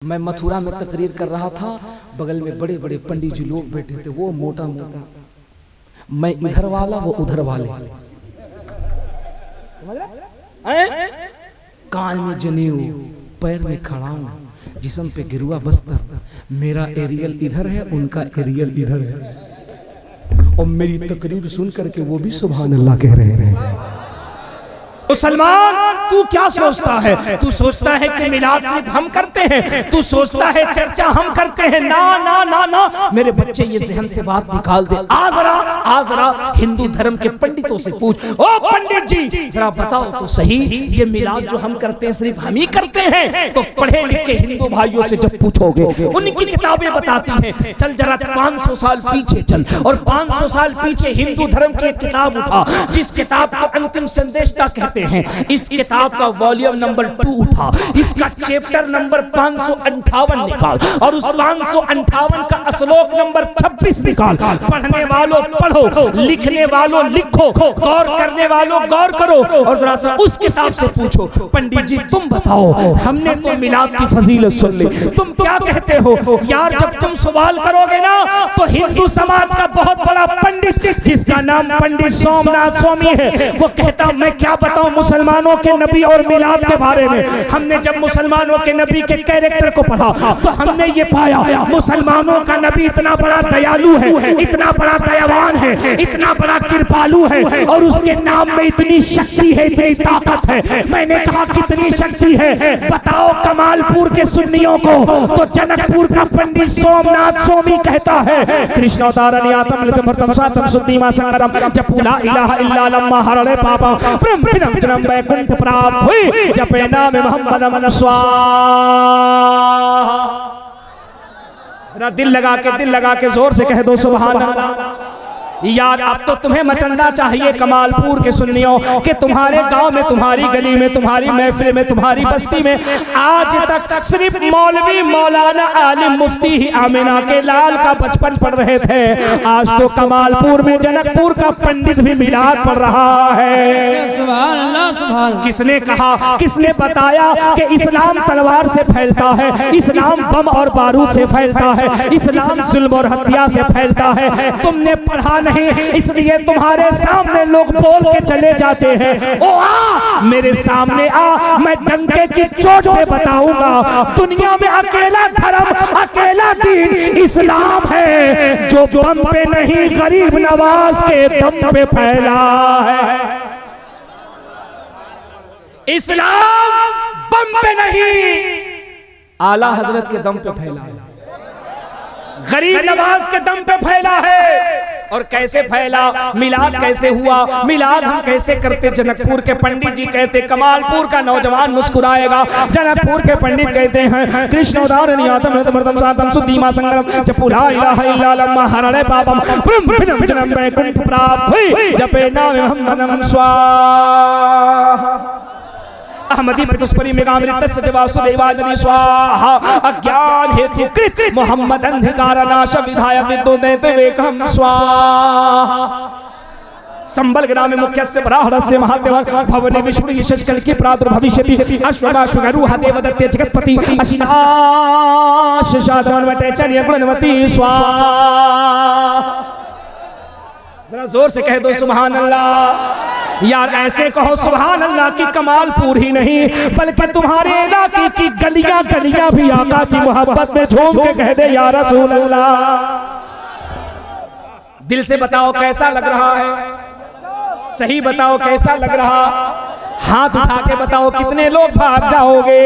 मैं मथुरा में तकरीर कर रहा था, बगल में बड़े बड़े पंडित जी लोग बैठे थे, वो मोटा मोटा, मैं इधर वाला वो उधर वाले, समझ रहे? कान में जनेऊ, पैर में खड़ाऊं, जिस्म पे गिरुआ बस्तर, मेरा एरियल इधर है, उनका एरियल इधर है, और मेरी तकरीर सुन करके वो भी सुभान अल्लाह कह रहे हैं। मुसलमान तू क्या सोचता है? तू सोचता है कि मिलाद सिर्फ हम करते हैं, तू सोचता है चर्चा हम करते हैं? ना ना ना ना, मेरे बच्चे ये जहन से बात निकाल दे। आ जरा हिंदू धर्म के पंडितों से पूछ, ओ पंडित जी जरा बताओ तो सही, ये मिलाद जो हम करते हैं सिर्फ हम ही करते हैं? तो पढ़े लिखे हिंदू भाइयों से जब पूछोगे, उनकी किताबें बताती हैं। चल जरा 500 साल पीछे चल, और 500 साल पीछे हिंदू धर्म की एक किताब उठा, जिस किताब को अंतिम संदेष्टा कहते हैं। इस किताब का वॉल्यूम नंबर 2 उठा, इसका चैप्टर नंबर 558 निकाल, और उस 558 का श्लोक नंबर 26 निकाल। पढ़ने वालों पढ़ो, लिखने वालों लिखो, गौर करने वालों गौर करो, और जरा सा उस किताब से पूछो, पंडित जी तुम बताओ, हमने तो मिलाद की फजीलत सुन ली, तुम क्या कहते हो? यार जब तुम सवाल करोगे ना, तो हिंदू समाज का बहुत बड़ा पंडित, जिसका नाम पंडित सोमनाथ स्वामी है, वो कहता मैं क्या बताऊं मुसलमानों के नबी और मिलाद के बारे में। हमने जब मुसलमानों के नबी के कैरेक्टर को पढ़ा, तो हमने ये पाया मुसलमानों का नबी इतना बड़ा दयालु है, इतना बड़ा दयावान है, इतना बड़ा कृपालु है, और उसके नाम में इतनी शक्ति है, इतनी ताकत है। मैंने कहा कितनी शक्ति है बताओ कमालपुर के सुन्नियों को? तो जनकपुर का पंडित सोमनाथ स्वामी कहता है, कृष्णोदारण्यातम लितमर्तम सातम सुद्दीमा संगरम जपुला इलाहा इल्ला लम्मा हरणे पापम ब्रह्म जन्म वैकुंठ प्राप्त हुई जपे नाम मोहम्मदम स्वाहा। दिल लगा के जोर से कह दो सुभान अल्लाह। यार अब तो तुम्हें मचलना चाहिए कमालपुर के सुन्नियों, कि तुम्हारे गांव में, तुम्हारी गली में, तुम्हारी महफिल में, तुम्हारी बस्ती में आज तक सिर्फ मौलवी मौलाना आलिम मुफ्ती ही आमिना के लाल का बचपन पढ़ रहे थे, आज तो कमालपुर में जनकपुर का पंडित भी मिलाद पढ़ रहा है। सुभान अल्लाह सुभान। किसने कहा, किसने बताया कि इस्लाम तलवार से फैलता है, इस्लाम बम और बारूद से फैलता है, इस्लाम जुल्म और हत्या से फैलता है? तुमने पढ़ा नहीं, इसलिए तुम्हारे सामने लोग बोल के चले जाते हैं, ओ आ मेरे सामने आ, मैं डंके की चोट पे बताऊंगा, दुनिया में अकेला धर्म, अकेला दीन इस्लाम है, जो बम पे नहीं गरीब नवाज के दम पे फैला है। इस्लाम बम पे नहीं, आला हजरत के दम पे फैला है, गरीब नवाज के दम पे फैला है। और कैसे फैला? मिलाद कैसे हुआ? मिलाद हम कैसे करते? जनकपुर के पंडित जी कहते, कमालपुर का नौजवान मुस्कुराएगा, जनकपुर के पंडित कहते हैं, कृष्णोदारण्यातम लितमर्तम सातम सुद्दीमा संगरम जपुला इलाहा इल्ला लम्मा हरणे पापम ब्रह्म जन्म वैकुंठ प्राप्त हुई जपे नाम मोहम्मदम स्वाहा। अहमदी प्रतुस्परी मेघामृतस्य जवासुदेवाजनी स्वाहा। अज्ञान हेतु कृत मोहम्मद अंधकार नाश विधाय विद्युत वेकम स्वाहा। संबल ग्राम मुख्यस्य ब्राह्मणस्य महादेव भवने विष्णु यशस्कल की प्रादुर्भविष्यति अश्वगाशु गरुह देवदत्ते जगत्पति अशिनाश शादवन वटेचर्य गुणवती स्वाहा। जरा जोर से कह दो सुभान अल्लाह। यार ऐसे कहो सुभान अल्लाह की कमालपुर ही नहीं, बल्कि तुम्हारे इलाके की गलियां गलियां भी आका की मोहब्बत में झूम के कह दे या रसूल अल्लाह। दिल से बताओ कैसा लग रहा है? सही बताओ कैसा लग रहा? हाथ उठा के बताओ कितने लोग भाग जाओगे?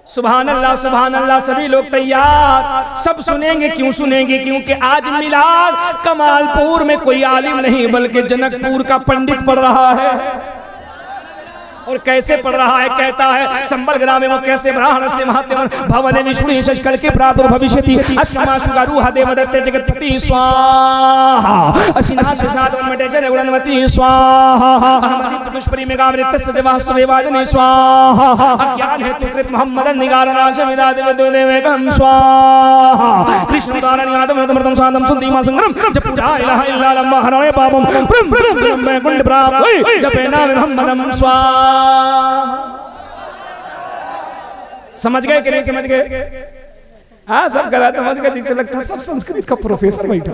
सुभान अल्लाह सुभान अल्लाह। सभी लोग तैयार? सब सुनेंगे। क्यों सुनेंगे? क्योंकि आज मिलाद कमालपुर में कोई आलिम नहीं, बल्कि जनकपुर का पंडित पढ़ रहा है। और कैसे पढ़ रहा है? कहता है, संबल ग्राम में कैसे ब्राह्मण से महादेव भवने विष्णु यशस्कल के प्रादुर्भविष्यति अश्वमाशु गरुह देवदत्ते जगत्पति स्वाहा। अशिनाश शादवन वटेचर्य गुणवती स्वाहा। अहमदी प्रतुस्परी मेघामृतस्य जवासुदेवाजनी स्वाहा। अज्ञान हेतु कृत मोहम्मद निगार नाश विदाय विद्युत वेकम स्वाहा। कृष्णोदारण्यातम लितमर्तम सातम सुद्दीमा संगरम जपुला इलाहा इल्ला लम्मा हरणे पापम ब्रह्म जन्म वैकुंठ प्राप्त हुई जपे नाम मोहम्मदम स्वाहा। समझ गए कि नहीं समझ गए? हाँ सब करा समझ गए। जिसे लगता है सब संस्कृत का प्रोफेसर बैठा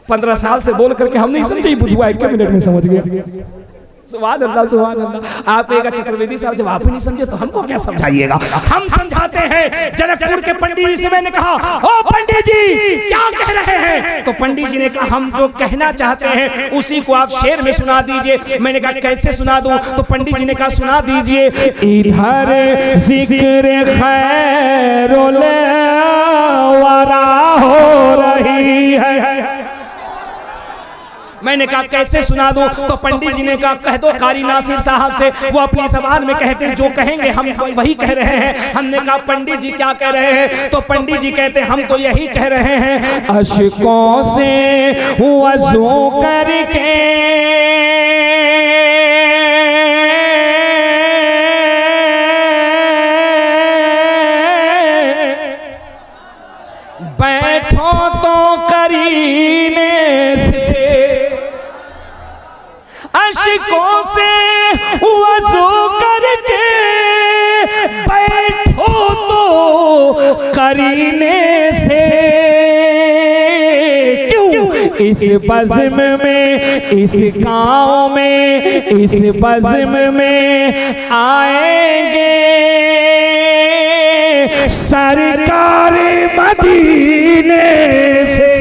15 साल से बोल करके हम नहीं समझे, बुधवा 1 मिनट में समझ गए। सुभान अल्लाह सुभान अल्लाह। आप कहेगा चतुर्वेदी साहब जब आप ही नहीं समझे तो हमको क्या समझाइएगा? हम समझाते हैं। जनकपुर के पंडित जी से मैंने कहा, ओ पंडित जी क्या कह रहे हैं? तो पंडित जी ने कहा हम जो कहना चाहते हैं उसी को आप शेर में सुना दीजिए। मैंने कहा कैसे सुना दूं? तो पंडित जी ने कहा सुना दीजिए। इधर जिक्र खैरुल वरा हो रही है। मैंने कहा कैसे सुना दूं? तो पंडित जी ने कहा कह दो कारी नासिर साहब से, वो अपनी ज़बान में कहते हैं जो कहेंगे हम वही कह रहे हैं। हमने कहा पंडित जी क्या कह रहे हैं? तो पंडित जी कहते हैं हम तो यही कह रहे हैं, अशकों से वज़ू करके बैठो तो करीने से, अशकों से वज़ू करके बैठो तो करीने से। क्यों? इस बज़्म में, इस गाँव में, इस बज़्म में आएंगे सरकार मदीने से।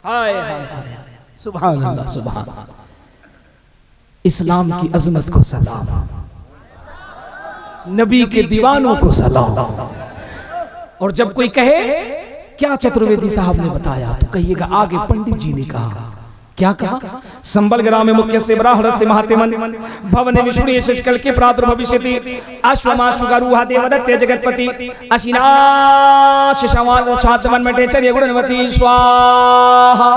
हाय हाय हाय सुभान अल्लाह सुभान। इस्लाम की अजमत को सलाम, नबी के दीवानों को सलाम। और जब कोई कहे क्या चतुर्वेदी साहब ने बताया तो कहिएगा आगे पंडित जी ने कहा। क्या कहा? संबल ग्राम मुख्य से ब्राह्मण से महातेमन भवन विष्णु यश कल के प्रादुर्भविष्यति अश्वमाशु गरुहा देवदत्ते जगतपति अशिनाश शवाद शातवन मटेचर्य गुणवती स्वाहा।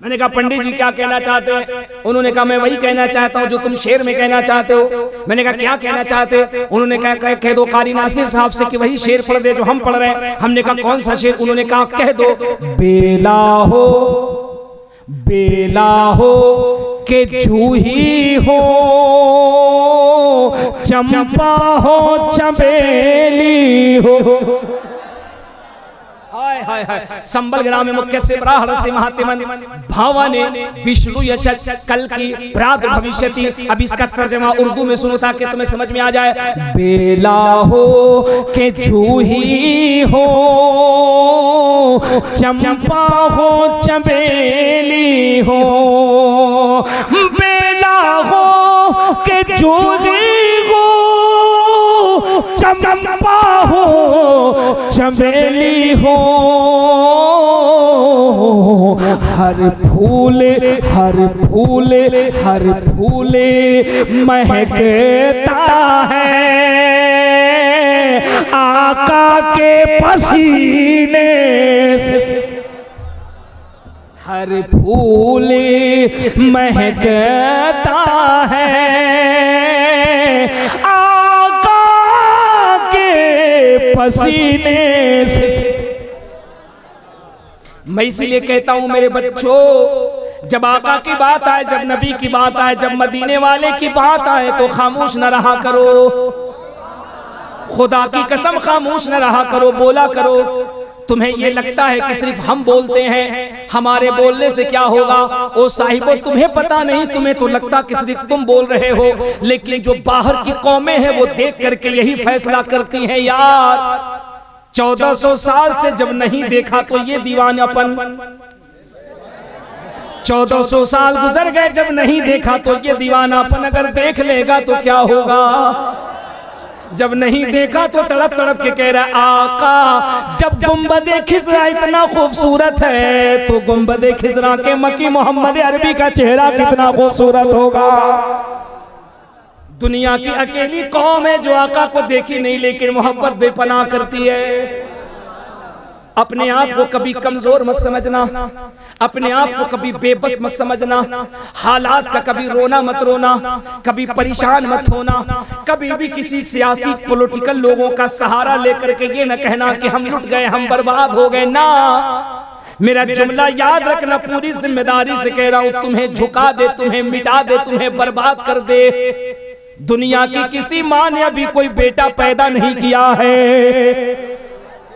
मैंने कहा पंडित जी क्या कहना चाहते हैं? उन्होंने कहा मैं वही कहना चाहता हूँ जो तुम शेर में कहना चाहते हो। मैंने कहा क्या कहना चाहते हो? उन्होंने कहा कह दो कारी नासिर साहब से कि वही शेर पढ़ दे जो हम पढ़ रहे हैं। हमने कहा कौन सा शेर? उन्होंने कहा कह दो बेला हो के जूही हो, चंपा हो चमेली हो। हाय हाय हाय। संबल ग्राम में मुख्य से ब्राह्मण से महातेमन भवन विष्णु यश कल की प्रादुर्भविष्यति। अब इसका तर्जमा उर्दू में सुनो ताकि तुम्हें समझ में आ जाए। बेला हो के जूही हो, चंपा हो चमेली हो। बेला हो के जूही हो, चंपा हो चमेली हो। हर फूले महकता है आका के पसीने से। हर फूल महकता है आका के पसीने से। मैं इसीलिए कहता हूं मेरे बच्चों, जब आका की बात आए, जब नबी की बात आए, जब मदीने वाले की बात आए तो खामोश न रहा करो। खुदा की कसम खामोश न रहा करो, बोला करो। तुम्हें ये लगता है कि सिर्फ हम बोलते हैं, हमारे बोलने से क्या होगा? ओ साहिबो तुम्हें पता नहीं, तुम्हें तो लगता कि सिर्फ तुम बोल रहे हो, लेकिन जो बाहर की कौमें हैं वो देख करके यही फैसला करती हैं यार 1400 साल से जब नहीं देखा तो ये दीवानापन, 1400 साल गुजर गए जब नहीं देखा तो ये दीवानापन अगर देख लेगा तो क्या होगा? जब नहीं देखा तो तड़प तड़प के कह रहा आका, जब गुंबदे खिजरा इतना खूबसूरत है तो गुंबदे खिजरा के मकी मोहम्मद अरबी का चेहरा कितना खूबसूरत होगा। दुनिया की अकेली कौम है जो आका को देखी नहीं लेकिन मोहब्बत बेपनाह करती है। अपने आप को कभी कमजोर मत समझना, अपने आप को कभी बेबस मत समझना, हालात का कभी रोना मत रोना, कभी परेशान मत होना, कभी भी किसी सियासी पॉलिटिकल लोगों का सहारा लेकर के ये न कहना कि हम लुट गए, हम बर्बाद हो गए ना। मेरा जुमला याद रखना, पूरी जिम्मेदारी से कह रहा हूं, तुम्हें झुका दे, तुम्हें मिटा दे, तुम्हें बर्बाद कर दे, दुनिया की किसी माँ ने अभी कोई बेटा पैदा नहीं किया है।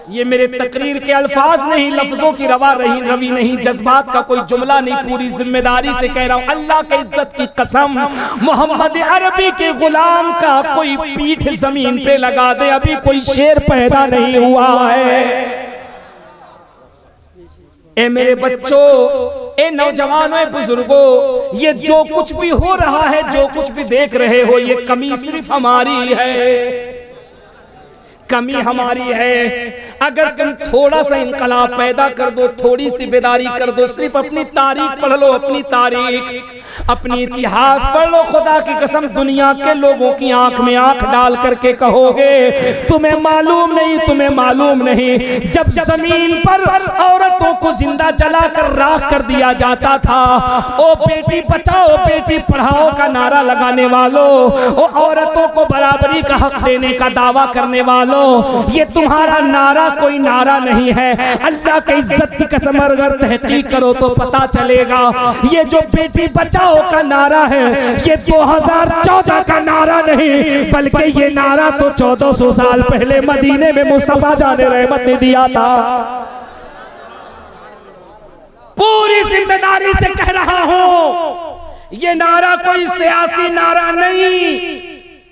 ये मेरे तकरीर के अल्फाज नहीं, लफ्जों की रवि नहीं, जज्बात का कोई जुमला नहीं, पूरी जिम्मेदारी से कह रहा हूं, अल्लाह के इज्जत की कसम, मोहम्मद अरबी के गुलाम का कोई पीठ जमीन पे लगा दे, अभी कोई शेर पैदा नहीं हुआ है। ए मेरे बच्चों, ए नौजवानों, ए बुजुर्गों, ये जो कुछ भी हो रहा है, जो कुछ भी देख रहे हो, ये कमी सिर्फ हमारी है, कमी हमारी है। अगर तुम थोड़ा सा इंकलाब पैदा कर दो, थोड़ी सी बेदारी कर दो, सिर्फ अपनी तारीख पढ़ लो, अपनी तारीख, अपनी इतिहास पढ़ लो, खुदा की कसम दुनिया के लोगों की आंख में आंख डाल करके कहोगे तुम्हें मालूम नहीं, तुम्हें मालूम नहीं। जब जमीन पर औरतों को जिंदा जलाकर राख कर दिया जाता था, ओ बेटी बचाओ बेटी पढ़ाओ का नारा लगाने वालों, ओ औरतों को बराबरी का हक देने का दावा करने वालों, ये तुम्हारा नारा कोई नारा नहीं है। अल्लाह के इज्जत की कसम अगर तहकीक करो तो पता चलेगा, ये जो बेटी बचाओ का नारा है, ये 2014 का नारा नहीं, बल्कि ये नारा तो 1400 साल पहले मदीने में मुस्तफा जाने रहमत ने दिया था। पूरी जिम्मेदारी से कह रहा हूं, ये नारा कोई सियासी नारा नहीं,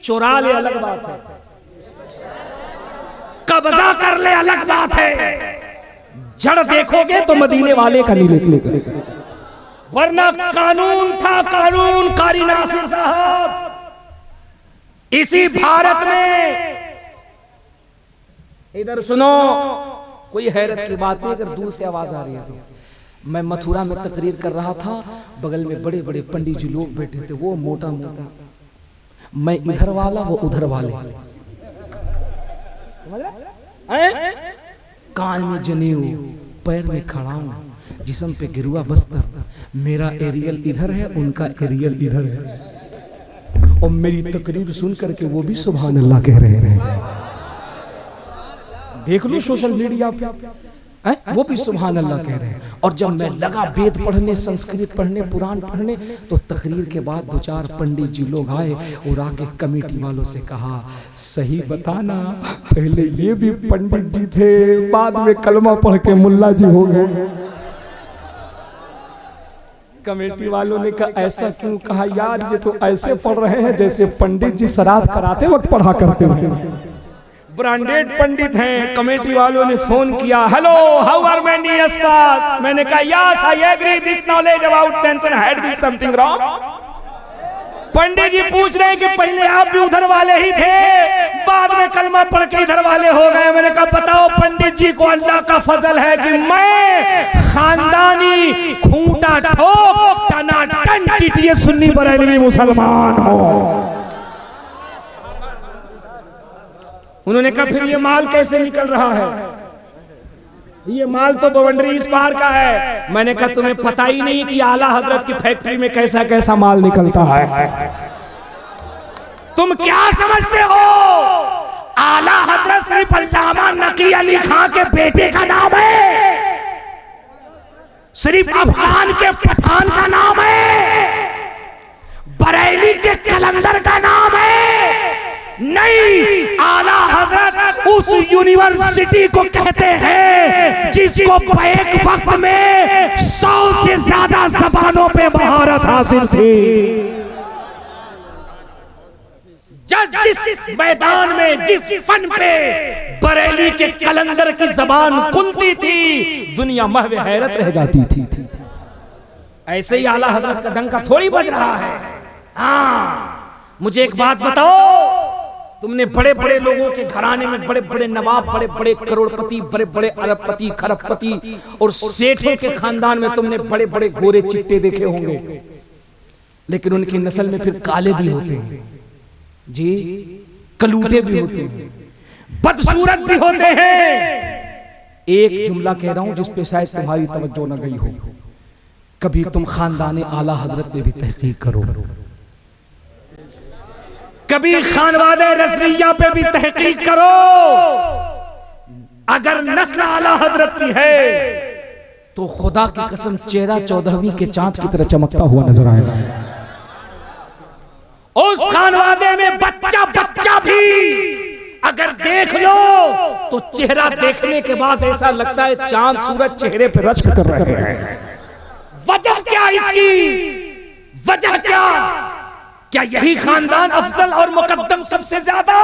चुरा ले अलग बात है, कब्जा कर ले अलग बात है, जड़ देखोगे तो मदीने वाले का नहीं निकलेगा, वरना कानून था, कानून कारी नासिर साहब इसी भारत में। इधर सुनो, कोई हैरत की बात नहीं, अगर दूर से आवाज आ रही है तो। मैं मथुरा में तकरीर कर रहा था, बगल में बड़े बड़े पंडित जी लोग बैठे थे, वो मोटा मोटा, मैं इधर वाला, वो उधर वाले, कान में जनेऊ, पैर में खड़ाऊं, जिस्म पे गिरुआ बस्तर, मेरा एरियल इधर है, उनका एरियल इधर है, और मेरी तकरीर सुन करके वो भी सुभान अल्लाह कह रहे हैं। देख लो सोशल मीडिया पे, वो भी सुभान अल्लाह कह रहे हैं। और जब मैं लगा वेद पढ़ने, संस्कृत पढ़ने, पुराण पढ़ने, तो तकरीर के बाद 2-4 पंडित जी लोग आए और आके कमेटी वालों से कहा, सही बताना, पहले ये भी पंडित जी थे, बाद में कलमा पढ़ के मुल्ला जी हो गए। कमेटी वालों ने कहा, ऐसा क्यों? कहा, यार ये तो ऐसे पढ़ रहे हैं जैसे पंडित जी श्राद्ध कराते वक्त पढ़ा करते हैं। ब्रांडेड पंडित हैं। कमेटी वालों ने फोन किया, hello how are many pass? मैंने कहा, yes I agree, this knowledge about sense and had been something wrong. Pandit ji पूछ रहे हैं कि पहले आप भी उधर वाले ही थे, बाद में कलमा पढ़ के इधर वाले हो गए। मैंने कहा, बताओ पंडित जी को अल्लाह का फजल है कि मैं खानदानी खूंटा ठोक टनाटन टिटिए सुन्नी बरेलवी मुसलमान हूं। उन्होंने कहा, फिर ये माल कैसे निकल रहा है? ये माल तो बवंडरी इस पार का है। मैंने कहा, तुम्हें पता ही नहीं कि आला हजरत की फैक्ट्री में कैसा कैसा माल निकलता है। तुम क्या समझते हो? आला हजरत सिर्फ अल्लामा नकी अली खां के बेटे का नाम है, सिर्फ अफगान के पठान का नाम है, बरेली के कलंदर का नाम है नहीं। आला हजरत उस यूनिवर्सिटी को कहते हैं जिसको एक वक्त में 100 से ज्यादा जबानों पे महारत हासिल थी। जिस मैदान में, जिस फन पे बरेली के कलंदर की जबान खुलती थी, दुनिया महवे हैरत रह जाती थी। ऐसे ही आला हजरत का डंका थोड़ी बज रहा है। हाँ, मुझे एक बात बताओ, तुमने बड़े बड़े लोगों के घराने में बड़े बड़े नवाब, बड़े बड़े करोड़पति, बड़े बड़े अरबपति, खरबपति और सेठों के खानदान में तुमने बड़े बड़े गोरे चिट्टे देखे होंगे, लेकिन उनकी नस्ल में फिर काले भी होते हैं जी, कलूटे भी होते हैं, बदसूरत भी होते हैं। एक जुमला कह रहा हूं जिस पे शायद तुम्हारी तवज्जो न गई हो, कभी तुम खानदान आला हजरत में भी तहकीक करो, कभी खानवादे रज़विया पे भी तहकीक करो। अगर नस्ल आला हजरत की है तो खुदा की कसम चेहरा 14वीं के चांद की तरह चमकता हुआ नजर आएगा। उस खानवादे में बच्चा बच्चा भी अगर देख लो तो चेहरा देखने के बाद ऐसा लगता है चांद सूरज चेहरे पे रश्क कर रहे हैं। वजह क्या इसकी? वजह क्या यही खानदान अफजल और मुकद्दम सबसे ज्यादा?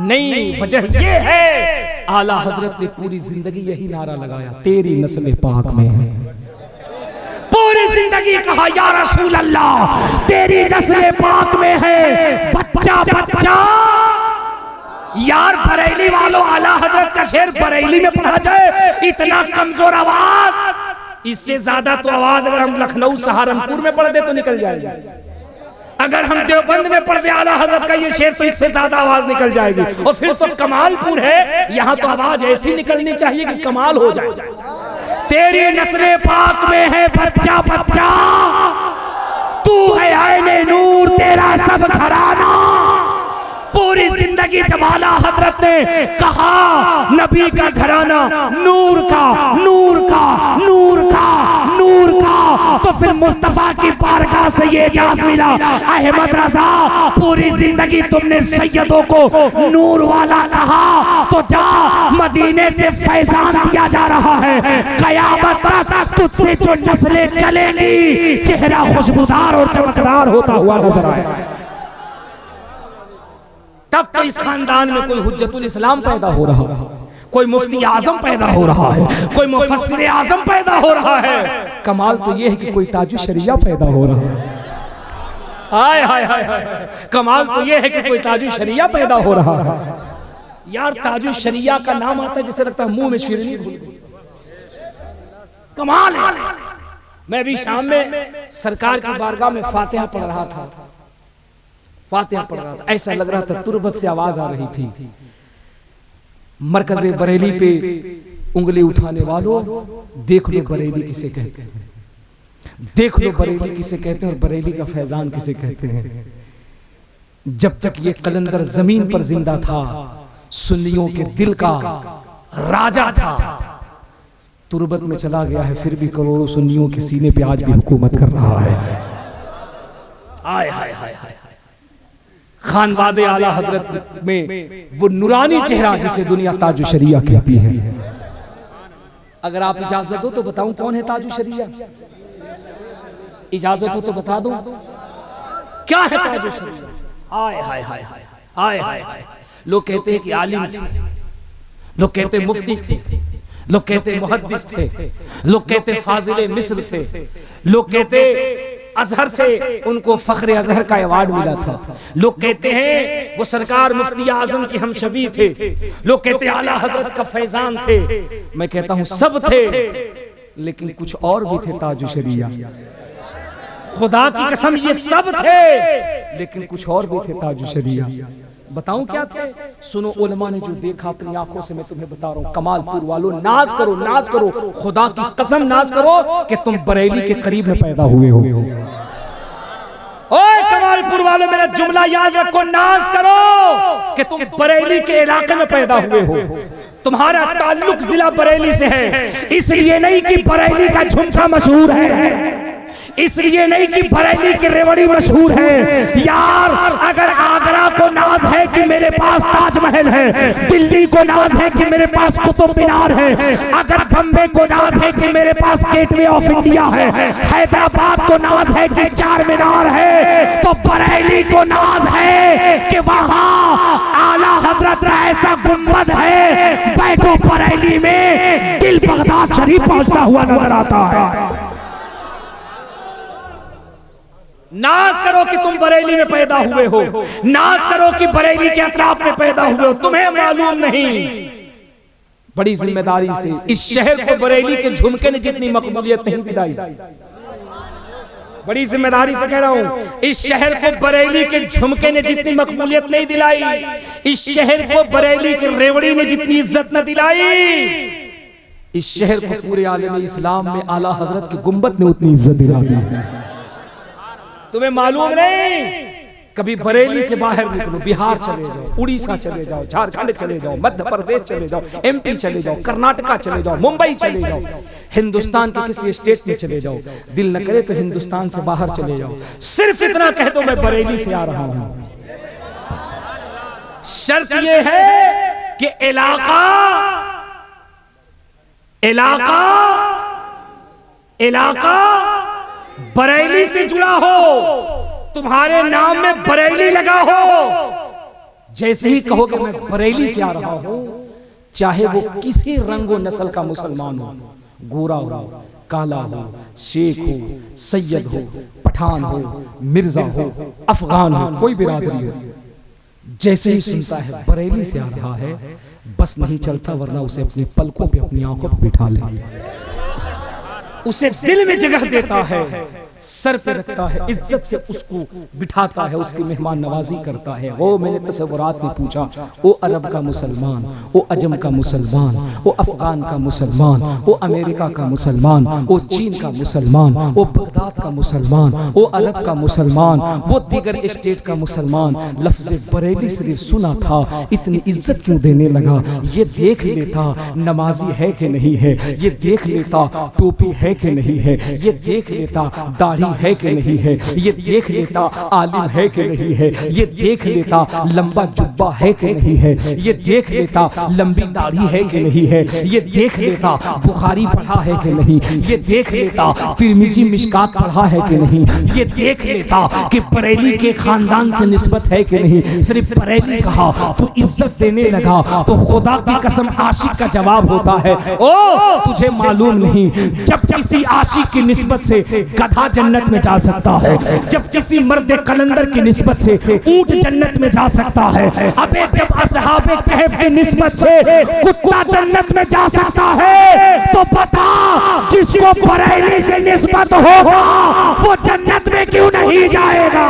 नहीं, वजह ये है आला हजरत ने पूरी जिंदगी यही नारा लगाया, तेरी नस्ल पाक में है। पूरी जिंदगी कहा या रसूल अल्लाह तेरी नस्ल पाक में है, बच्चा बच्चा। यार बरेली वालों, आला हजरत का शेर बरेली में पढ़ा जाए, इतना कमजोर आवाज, इससे ज्यादा तो आवाज अगर हम लखनऊ सहारनपुर में पढ़ दे तो निकल जाएगी। अगर हम देवबंद में पढ़ दे आला हजरत का ये शेर तो इससे ज्यादा आवाज निकल जाएगी। और फिर तो कमालपुर है, यहाँ तो आवाज ऐसी निकलनी चाहिए कि कमाल हो जाए। तेरी नस्ल पाक में है बच्चा बच्चा, तू है आईने नूर तेरा सब घराना। पूरी जिंदगी जब आला हजरत ने कहा नबी का घराना नूर का नूर का नूर का नूर का, तो फिर मुस्तफा की बारगाह से ये इजाज़त मिला, अहमद रजा पूरी जिंदगी तुमने सैयदों को नूर वाला कहा, तो जा मदीने से फैजान दिया जा रहा है, कयामत तक तुझसे जो नस्लें चलेंगी चेहरा खुशबूदार और चमकदार होता हुआ नजर आएगा। तब तो इस खानदान में कोई हुज्जतुल इस्लाम पैदा हो रहा है, कोई मुफ्ती आजम पैदा हो रहा है, कोई मुफस्सिर आजम पैदा हो रहा है। कमाल तो यह है कि कोई ताजु शरिया पैदा हो रहा है। हाय हाय हाय हाय, कमाल तो यह है कि कोई ताजु शरिया पैदा हो रहा है। यार ताजु शरिया का नाम आता है जैसे लगता है मुंह में शिरनी घुल गई। कमाल है। मैं अभी शाम में सरकार की बारगाह में फातिहा पढ़ रहा था, ऐसा लग रहा था तुरबत से आवाज आ रही थी। मरकज़े बरेली पे उंगली उठाने वालों, देख लो बरेली किसे कहते हैं, देख लो बरेली किसे कहते हैं और बरेली का फैजान किसे कहते हैं। जब तक ये कलंदर जमीन पर जिंदा था, सुन्नियों के दिल का राजा था, तुरबत में चला गया है, फिर भी करोड़ों सुन्नियों के सीने पे आज भी हुकूमत कर रहा है। हाय हाय हाय हाय। खानवादे आला हजरत में वो नूरानी चेहरा जिसे दुनिया ताजु शरिया कहती है। अगर आप इजाजत दो तो बताऊं कौन है ताजु शरिया? इजाजत हो तो बता दो क्या है ताजु शरिया? हाय हाय हाय हाय हाय हाय हाय। लोग कहते हैं कि आलिम थे, लोग कहते हैं मुफ्ती थे, लोग कहते मुहद्दिस थे, लोग कहते फाजिले मिस्र थे, लोग कहते अजहर से उनको फख्रे अजहर का अवार्ड मिला था, लोग कहते हैं वो सरकार मुफ्ती आजम की हमशबी थे, लोग कहते हैं आला हजरत का फैजान थे। मैं कहता हूं सब थे, लेकिन कुछ और भी थे ताजु शरिया। खुदा की कसम ये सब थे, लेकिन कुछ और भी थे ताजु शरिया। बताऊं क्या थे? सुनो, उलमा ने जो देखा अपनी आंखों से मैं तुम्हें बता रहा हूं। कमालपुर वालों नाज करो, नाज करो, खुदा की कसम नाज करो कि तुम बरेली के करीब में पैदा हुए हो। ओए कमालपुर वालों मेरा जुमला याद रखो, नाज करो कि तुम बरेली के इलाके में पैदा हुए हो। तुम्हारा ताल्लुक जिला बरेली से है, इसलिए नहीं कि बरेली का झुमका मशहूर है, इसलिए नहीं कि बरेली की रेवड़ी मशहूर है। यार अगर आगरा को नाज है कि मेरे पास ताजमहल है, दिल्ली को नाज है कि मेरे पास कुतुब मीनार है, अगर बम्बे को नाज है कि मेरे पास गेटवे ऑफ इंडिया है, हैदराबाद को नाज है कि चार मीनार है, तो बरेली को नाज है कि वहां आला हजरत का ऐसा गुंबद है, बैठो बरेली में दिल बगदाद शरीफ पहुंचता हुआ नजर आता है। नाज करो कि तुम बरेली में पैदा हुए हो, नाज करो कि बरेली के अतराफ में पैदा हुए हो। तुम्हें मालूम नहीं, बड़ी जिम्मेदारी से इस शहर को बरेली के झुमके ने जितनी मकबूलियत नहीं दिलाई, बड़ी जिम्मेदारी से कह रहा हूं, इस शहर को बरेली के झुमके ने जितनी मकबूलियत नहीं दिलाई, इस शहर को बरेली के रेवड़ी ने जितनी इज्जत न दिलाई, इस शहर को पूरे आलम इस्लाम में आला हजरत के गुंबद ने उतनी इज्जत दिला दी। तुम्हें मालूम नहीं कभी बरेली से बाहर निकलो, बिहार चले जाओ, उड़ीसा चले जाओ, झारखंड चले जाओ, मध्य प्रदेश चले जाओ, एमपी चले जाओ, कर्नाटका चले जाओ, मुंबई चले जाओ, हिंदुस्तान के किसी स्टेट में चले जाओ, दिल न करे तो हिंदुस्तान से बाहर चले जाओ, सिर्फ इतना कह दो मैं बरेली से आ रहा हूं। शर्त यह है कि इलाका इलाका इलाका बरेली से जुड़ा हो, तुम्हारे नाम में बरेली लगा हो। जैसे ही कहोगे मैं बरेली से आ रहा हूं, चाहे वो किसी रंगो नस्ल का मुसलमान हो, गोरा हो, काला हो, शेख हो, सैयद हो, पठान हो, मिर्जा हो, अफगान हो, कोई बिरादरी हो, जैसे ही सुनता है बरेली से आ रहा है, बस नहीं चलता, वरना उसे अपनी पलकों पे, अपनी आंखों पे बिठा ले, उसे दिल में जगह देता है, सर पे रखता है, इज्जत से उसको बिठाता है, उसकी मेहमान नवाजी करता है। वो मैंने तस्वुरात में पूछा, वो अरब का मुसलमान, वो अजम का मुसलमान, वो अफगान का मुसलमान, वो अमेरिका का मुसलमान, वो चीन का मुसलमान, वो बगदाद का मुसलमान, वो अरब का मुसलमान, वो दीगर स्टेट का मुसलमान, लफ्ज़ बरेली सिर्फ सुना था, इतनी इज्जत क्यों देने लगा? ये देख लेता नमाजी है कि नहीं है, ये देख लेता टोपी है कि नहीं है, ये देख लेता दाढ़ी है कि नहीं है, ये देख लेता आलिम है कि नहीं है, ये देख लेता लंबा जुब्बा है कि नहीं है, ये देख लेता लंबी दाढ़ी है कि नहीं है, ये देख लेता बुखारी पढ़ा है कि नहीं, ये देख लेता तिरमिजी मिशकात पढ़ा है कि नहीं, ये देख लेता कि बरेली के खानदान से निस्बत है कि नहीं। सिर्फ बरेली कहा तो इज्जत देने लगा, तो खुदा की कसम आशिक का जवाब होता है, ओ तुझे मालूम नहीं, जब किसी आशिक की निस्बत से गधा जन्नत में जा सकता है, जब किसी मर्द कलंदर की निस्बत से ऊंट जन्नत में जा सकता है, अबे जब असहाबे कहफ की निस्बत से कुत्ता जन्नत में जा सकता है, तो बता जिसको बरेली से निस्बत होगा वो जन्नत में क्यों नहीं जाएगा?